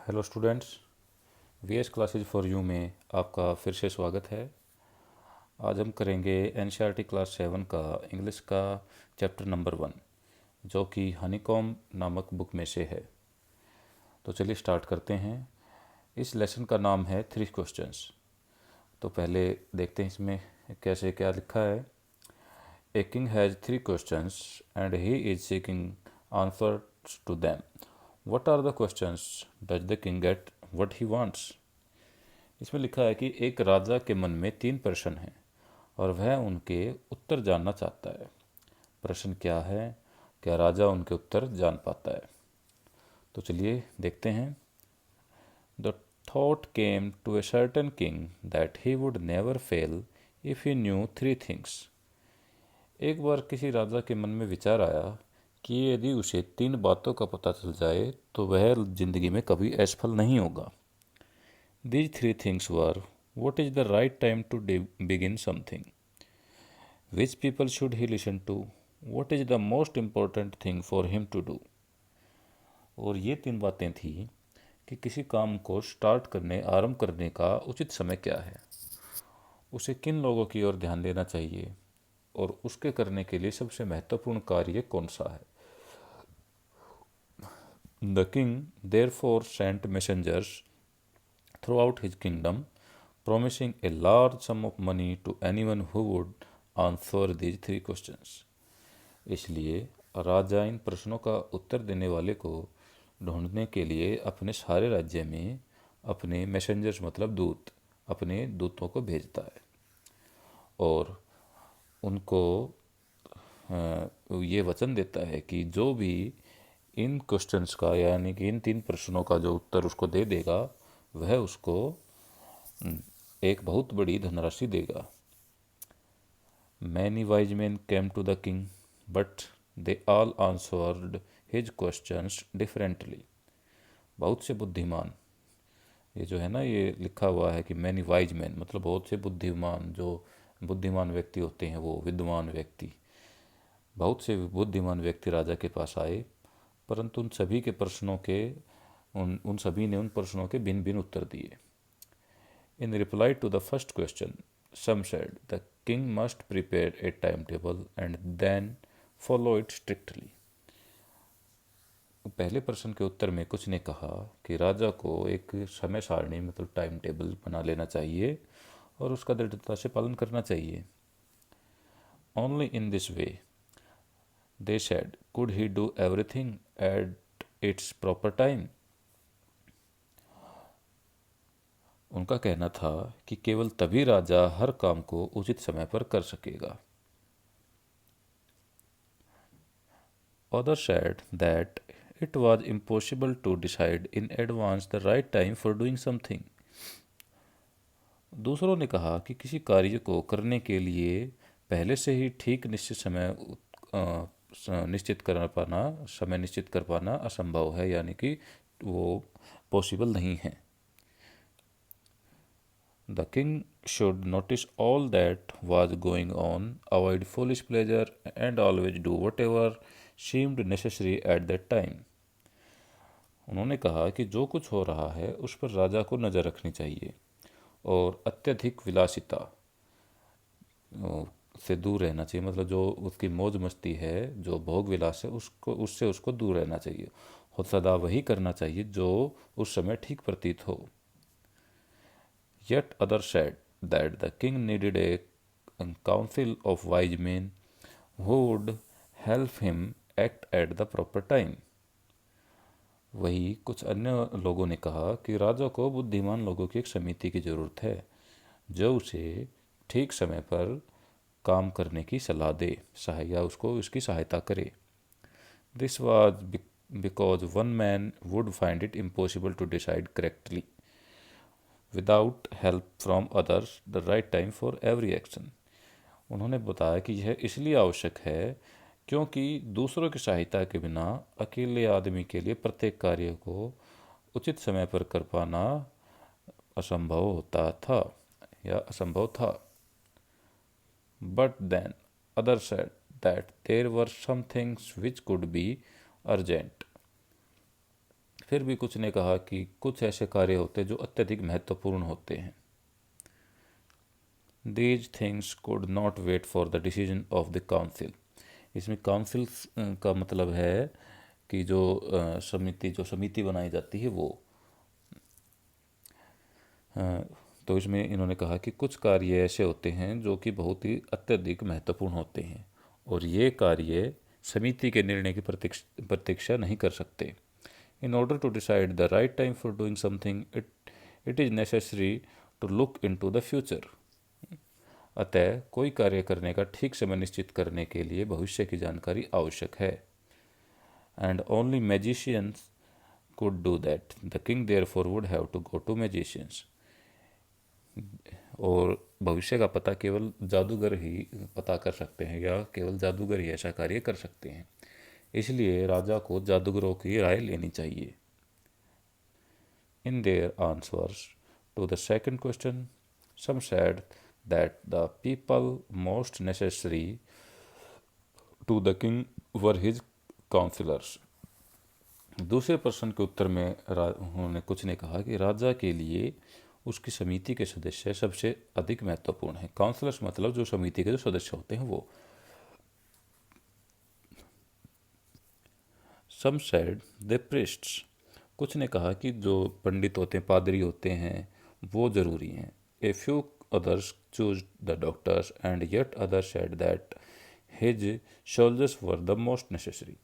Hello students, VS classes for you में आपका फिर से स्वागत है। आज हम करेंगे एनसीईआरटी क्लास 7 का इंग्लिश का चैप्टर नंबर 1, जो कि हनीकॉम नामक बुक में से है। तो चलिए स्टार्ट करते हैं। इस लेसन का नाम है 3 क्वेश्चंस। तो पहले देखते हैं इसमें कैसे क्या लिखा है। A king has 3 questions and he is seeking answers to them. What are the questions? Does the king get what he wants? इसमें लिखा है कि एक राजा के मन में 3 प्रश्न हैं और वह उनके उत्तर जानना चाहता है। प्रश्न क्या है? क्या राजा उनके उत्तर जान पाता है? तो चलिए देखते हैं। The thought came to a certain king that he would never fail if he knew 3 things. एक बार किसी राजा के मन में विचार आया कि यदि उसे 3 बातों का पता चल जाए तो वह जिंदगी में कभी असफल नहीं होगा। These 3 things were: what is the right time to begin something? Which people should he listen to? What is the most important thing for him to do? और ये 3 बातें थी कि किसी काम को स्टार्ट करने आरंभ करने का उचित समय क्या है, उसे किन लोगों की ओर ध्यान देना चाहिए और उसके करने के लिए सबसे महत्वपूर्ण कार्य कौन सा है। The king therefore sent messengers throughout his kingdom, promising a large sum of money to anyone who would answer these 3 questions. इसलिए राजा इन प्रश्नों का उत्तर देने वाले को ढूंढने के लिए अपने सारे राज्य में अपने मैसेंजर्स मतलब दूत, अपने दूतों को भेजता है और उनको ये वचन देता है कि जो भी इन क्वेश्चंस का यानी कि इन 3 प्रश्नों का जो उत्तर उसको दे देगा वह उसको एक बहुत बड़ी धनराशि देगा। Many wise men came to the king, but they all answered his questions differently. बहुत से बुद्धिमान, ये जो है ना ये लिखा हुआ है कि मैनी वाइज मैन मतलब बहुत से बुद्धिमान, जो बुद्धिमान व्यक्ति होते हैं वो विद्वान व्यक्ति, बहुत से बुद्धिमान व्यक्ति राजा के पास आए, परंतु उन सभी के प्रश्नों के उन सभी ने उन प्रश्नों के भिन्न भिन्न उत्तर दिए। In reply to the first question, some said the king must prepare a timetable and then follow it strictly. पहले प्रश्न के उत्तर में कुछ ने कहा कि राजा को एक समय सारणी मतलब टाइम टेबल बना लेना चाहिए और उसका दृढ़ता से पालन करना चाहिए। Only in this way, they said, could he do everything at its proper time. उनका कहना था कि केवल तभी राजा हर काम को उचित समय पर कर सकेगा। Others said that it was impossible to decide in advance the right time for doing something. दूसरों ने कहा कि किसी कार्य को करने के लिए पहले से ही ठीक निश्चित समय निश्चित कर पाना असंभव है, यानी कि वो पॉसिबल नहीं है। The king should notice all that was going on, avoid foolish pleasure, and always do whatever seemed necessary at that time. उन्होंने कहा कि जो कुछ हो रहा है उस पर राजा को नज़र रखनी चाहिए और अत्यधिक विलासिता से दूर रहना चाहिए, मतलब जो उसकी मौज मस्ती है, जो भोग विलास है, उससे उसको दूर रहना चाहिए और सदा वही करना चाहिए जो उस समय ठीक प्रतीत हो। Yet others said that the king needed a council of wise men who would help him act at the proper time. वही कुछ अन्य लोगों ने कहा कि राजा को बुद्धिमान लोगों की एक समिति की ज़रूरत है जो उसे ठीक समय पर काम करने की सलाह दे, या उसको उसकी सहायता करे। This was because one man would find it impossible to decide correctly without help from others the right time for every action. उन्होंने बताया कि यह इसलिए आवश्यक है क्योंकि दूसरों की सहायता के बिना अकेले आदमी के लिए प्रत्येक कार्य को उचित समय पर कर पाना असंभव था। But then other said that there were some things which could be urgent. फिर भी कुछ ने कहा कि कुछ ऐसे कार्य होते हैं जो अत्यधिक महत्वपूर्ण होते हैं। These things could not wait for the decision of the council. इसमें काउंसिल का मतलब है कि जो समिति बनाई जाती है वो। तो इसमें इन्होंने कहा कि कुछ कार्य ऐसे होते हैं जो कि बहुत ही अत्यधिक महत्वपूर्ण होते हैं और ये कार्य समिति के निर्णय की प्रतीक्षा नहीं कर सकते। In order to decide the right time for doing something it is necessary to look into the future. अतः कोई कार्य करने का ठीक समय निश्चित करने के लिए भविष्य की जानकारी आवश्यक है। And only magicians could do that. The king therefore would have to go to magicians. और भविष्य का पता केवल जादूगर ही पता कर सकते हैं या केवल जादूगर ही ऐसा कार्य कर सकते हैं, इसलिए राजा को जादूगरों की राय लेनी चाहिए। In their answers to the second question, some said that the people most necessary to the king were his counselors. दूसरे प्रश्न के उत्तर में उन्होंने कुछ ने कहा कि राजा के लिए उसकी समिति के सदस्य सबसे अधिक महत्वपूर्ण हैं। काउंसलर्स मतलब जो समिति के जो सदस्य होते हैं वो। सम सेड द प्रीस्ट्स, कुछ ने कहा कि जो पंडित होते हैं, पादरी होते हैं, वो जरूरी हैं। A few others choose the doctors and yet others said that his soldiers were the most necessary.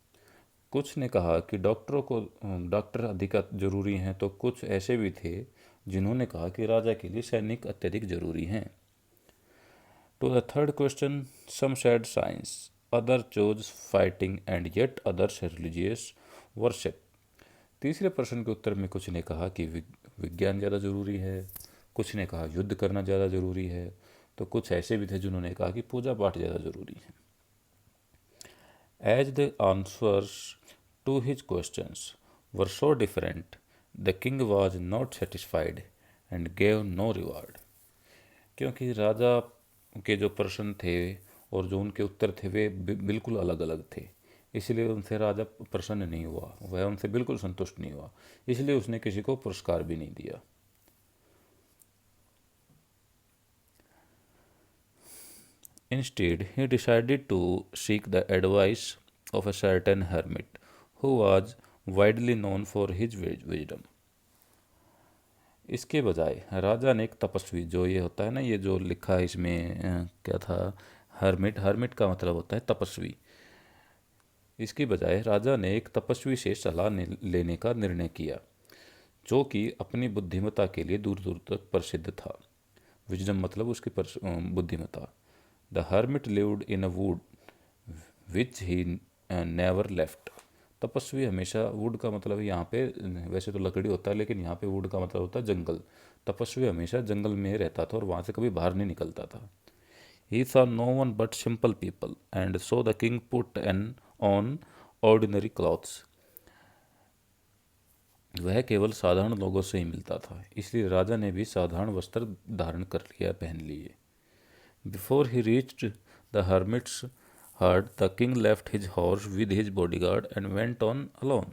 कुछ ने कहा कि डॉक्टर अधिक जरूरी हैं, तो कुछ ऐसे भी थे जिन्होंने कहा कि राजा के लिए सैनिक अत्यधिक जरूरी हैं। To the third question, some said science, other chose fighting and yet others religious worship. तीसरे प्रश्न के उत्तर में कुछ ने कहा कि विज्ञान ज़्यादा ज़रूरी है, कुछ ने कहा युद्ध करना ज़्यादा ज़रूरी है, तो कुछ ऐसे भी थे जिन्होंने कहा कि पूजा पाठ ज़्यादा ज़रूरी है। As the answers to his questions were so different, the king was not satisfied and gave no reward. क्योंकि राजा के जो प्रश्न थे और जो उनके उत्तर थे वे बिल्कुल अलग अलग थे, इसलिए उनसे राजा प्रसन्न नहीं हुआ, वह उनसे बिल्कुल संतुष्ट नहीं हुआ, इसलिए उसने किसी को पुरस्कार भी नहीं दिया। Instead, he decided to seek the advice of a certain hermit who was widely known for his wisdom. इसके बजाय राजा ने एक तपस्वी, जो ये होता है ना, ये जो लिखा है इसमें क्या था, हर्मिट, हर्मिट का मतलब होता है तपस्वी। इसके बजाय राजा ने एक तपस्वी से सलाह लेने का निर्णय किया जो कि अपनी बुद्धिमत्ता के लिए दूर दूर तक प्रसिद्ध था। विजडम मतलब उसकी बुद्धिमत्ता। The hermit lived in a would which he never left. तपस्वी हमेशा, वुड का मतलब यहाँ पे वैसे तो लकड़ी होता है, लेकिन यहाँ पे वुड का मतलब होता है जंगल। तपस्वी हमेशा जंगल में रहता था और वहाँ से कभी बाहर नहीं निकलता था। ही saw no one but simple people and so the king put on ordinary clothes. वह केवल साधारण लोगों से ही मिलता था, इसलिए राजा ने भी साधारण वस्त्र धारण कर लिया, पहन लिए। Before he reached the hermit's hut, the king left his horse with his bodyguard and went on alone.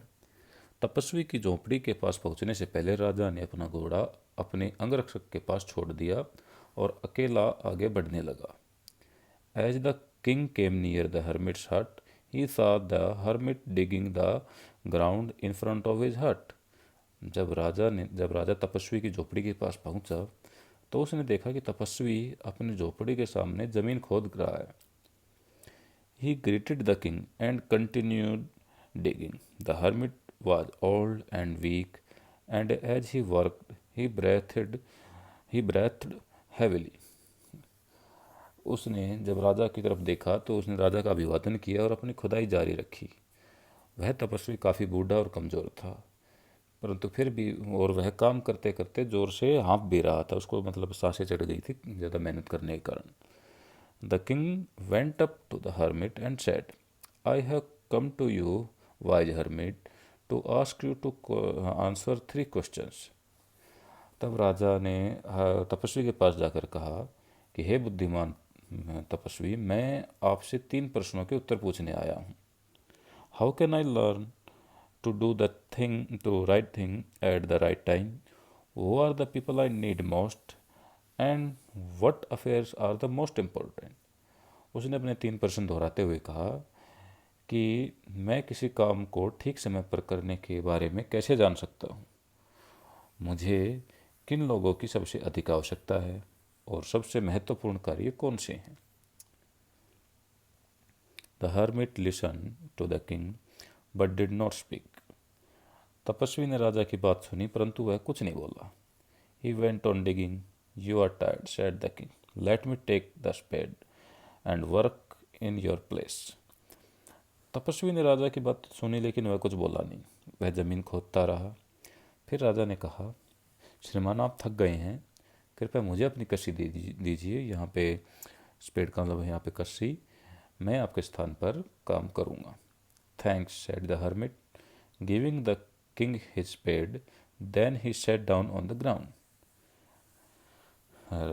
तपस्वी की झोपड़ी के पास पहुंचने से पहले राजा ने अपना घोड़ा अपने अंगरक्षक के पास छोड़ दिया और अकेला आगे बढ़ने लगा। As the king came near the hermit's hut, he saw the hermit digging the ground in front of his hut. जब राजा तपस्वी की झोपड़ी के पास पहुंचा तो उसने देखा कि तपस्वी अपनी झोपड़ी के सामने जमीन खोद रहा है। He greeted the king and continued digging. The hermit was old and weak, and as he worked, he breathed heavily. उसने जब राजा की तरफ देखा तो उसने राजा का अभिवादन किया और अपनी खुदाई जारी रखी। वह तपस्वी काफ़ी बूढ़ा और कमज़ोर था, परंतु फिर भी, और वह काम करते करते ज़ोर से हाँफ भी रहा था, उसको मतलब सांसें चढ़ गई थी ज़्यादा मेहनत करने के कारण। The king went up to the hermit and said, I have come to you wise hermit to ask you to answer 3 questions. तब राजा ने तपस्वी के पास जाकर कहा कि हे बुद्धिमान तपस्वी, मैं आपसे 3 प्रश्नों के उत्तर पूछने आया हूँ। How can I learn to do the thing, to right thing at the right time? Who are the people I need most? And what affairs are the most important? उसने अपने 3% दोहराते हुए कहा कि मैं किसी काम को ठीक समय पर करने के बारे में कैसे जान सकता हूँ, मुझे किन लोगों की सबसे अधिक आवश्यकता है और सबसे महत्वपूर्ण कार्य कौन से हैं। The hermit listen to the king but did not speak. तपस्वी ने राजा की बात सुनी परंतु वह कुछ नहीं बोला। He went on digging. You are tired said the king, let me take the spade and work in your place. तपस्वी ने राजा की बात सुनी लेकिन वह कुछ बोला नहीं। वह जमीन खोदता रहा। फिर राजा ने कहा, श्रीमान आप थक गए हैं, कृपया मुझे अपनी कस्सी दीजिए। यहाँ पे स्पेड का मतलब यहाँ पे कस्सी, मैं आपके स्थान पर काम करूँगा। Thanks said the hermit, giving the king his spade, then he sat down on the ground.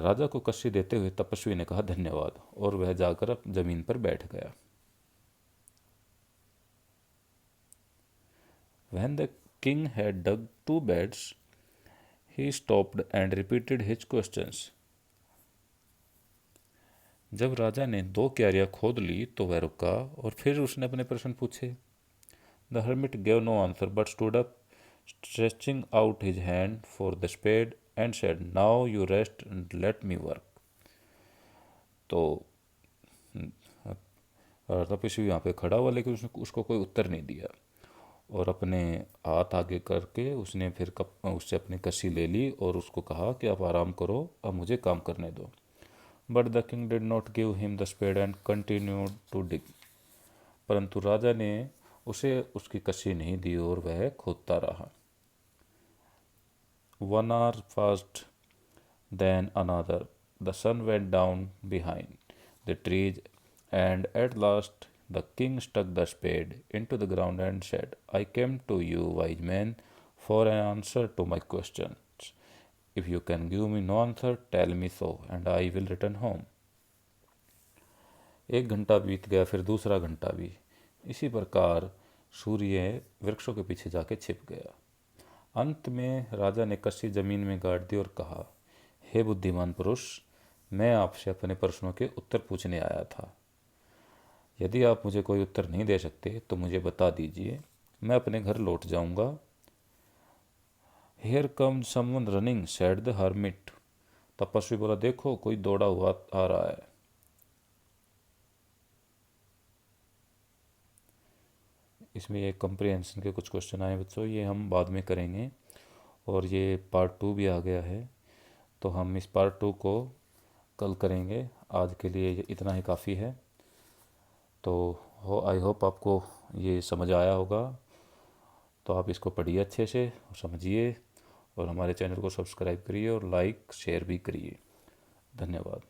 राजा को कस्सी देते हुए तपस्वी ने कहा धन्यवाद, और वह जाकर जमीन पर बैठ गया। When the king had dug 2 beds, he stopped and repeated his questions. जब राजा ने 2 क्यारियां खोद ली तो वह रुका और फिर उसने अपने प्रश्न पूछे। The hermit gave no answer but stood up, stretching out his hand for the spade and said, "Now you rest and let me work." तो तपस्वी यहाँ पे खड़ा हुआ लेकिन उसने उसको कोई उत्तर नहीं दिया, और अपने हाथ आगे करके उसने फिर उससे अपनी कस्सी ले ली और उसको कहा कि आप आराम करो, अब मुझे काम करने दो। But the king did not give him the spade and continued to dig. परंतु राजा ने उसे उसकी कस्सी नहीं दी और वह खोदता रहा। 1 hour passed, then another. The sun went down behind the trees, and at last the king stuck the spade into the ground and said, I came to you, wise men, for an answer to my questions. If you can give me no answer, tell me so, and I will return home. 1 घंटा बीत गया, फिर दूसरा घंटा भी। इसी प्रकार सूर्य वृक्षों के पीछे जाके छिप गया। अंत में राजा ने कस्सी जमीन में गाड़ दी और कहा, हे बुद्धिमान पुरुष, मैं आपसे अपने प्रश्नों के उत्तर पूछने आया था। यदि आप मुझे कोई उत्तर नहीं दे सकते तो मुझे बता दीजिए, मैं अपने घर लौट जाऊंगा। Here comes someone running, said the hermit. तपस्वी बोला, देखो कोई दौड़ा हुआ आ रहा है। इसमें ये कंप्रीहेंशन के कुछ क्वेश्चन आए बच्चों, ये हम बाद में करेंगे, और ये पार्ट 2 भी आ गया है, तो हम इस पार्ट 2 को कल करेंगे। आज के लिए इतना ही काफ़ी है। तो आई होप आपको ये समझ आया होगा। तो आप इसको पढ़िए अच्छे से, समझिए, और हमारे चैनल को सब्सक्राइब करिए और लाइक शेयर भी करिए। धन्यवाद।